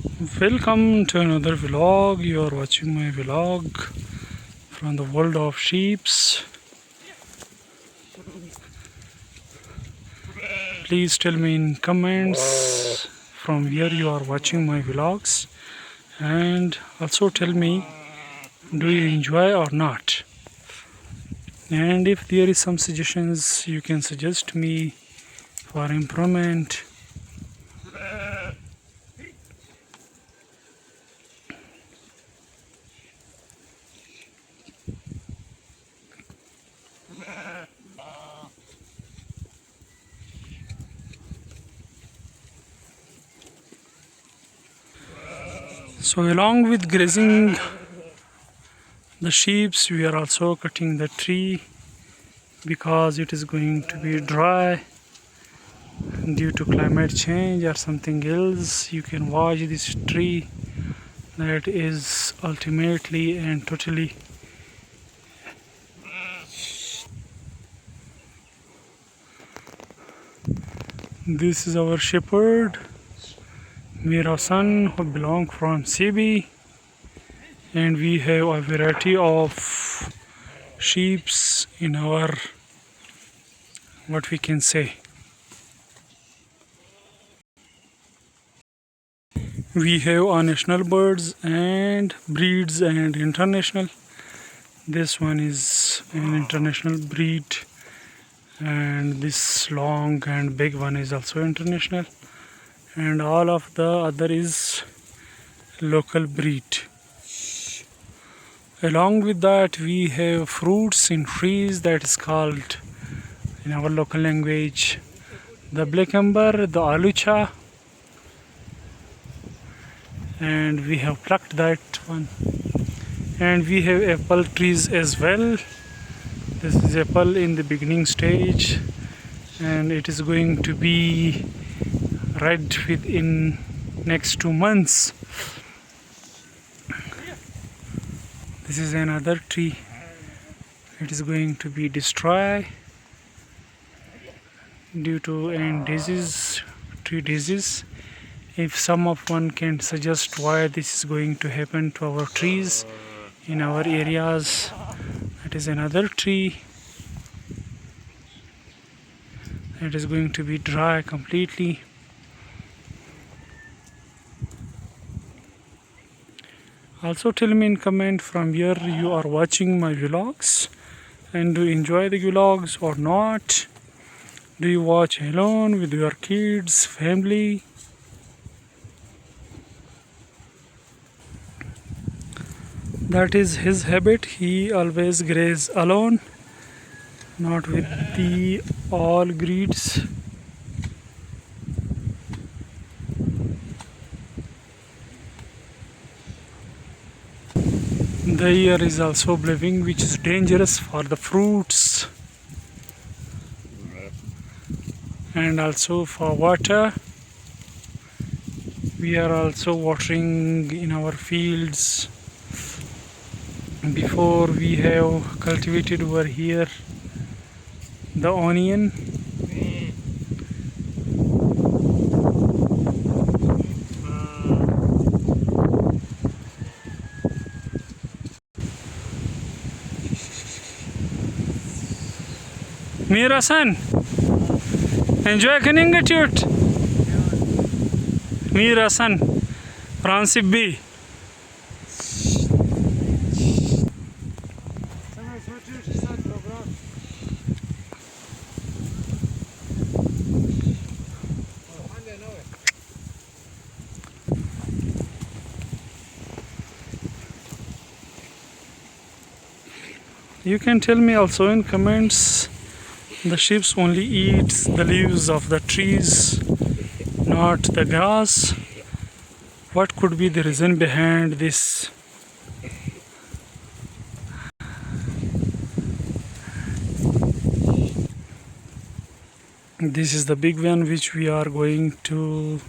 Welcome to another vlog. You are watching my vlog from the world of sheeps. Please tell me in comments from where you are watching my vlogs, and also tell me, do you enjoy or not? And if there is some suggestions, you can suggest me for improvement. So along with grazing the sheep, we are also cutting the tree because it is going to be dry due to climate change or something else. You can watch this tree that is ultimately and totally this is our shepherd Mira son who belong from CB, and we have a variety of sheeps in our, what we can say, we have our national birds and breeds and international. This one is an international breed, and this long and big one is also international, and all of the other is local breed. Along with that, we have fruits in trees that is called in our local language the black ember, the alucha, and we have plucked that one. And we have apple trees as well. This is apple in the beginning stage, and it is going to be red within next 2 months. This is another tree. It is going to be destroyed due to an disease, tree disease. If some of one can suggest why this is going to happen to our trees in our areas, that is another tree. It is going to be dry completely. Also tell me in comment from where you are watching my vlogs, and do you enjoy the vlogs or not? Do you watch alone with your kids, family? That is his habit. He always grazes alone, not with the all breeds. The air is also blowing, which is dangerous for the fruits and also for water. We are also watering in our fields. Before we have cultivated over here the onion. Mira son, enjoy cutting it. Mira son, Francis B. You can tell me also in comments, the sheep only eats the leaves of the trees, not the grass. What could be the reason behind this? This is the big one which we are going to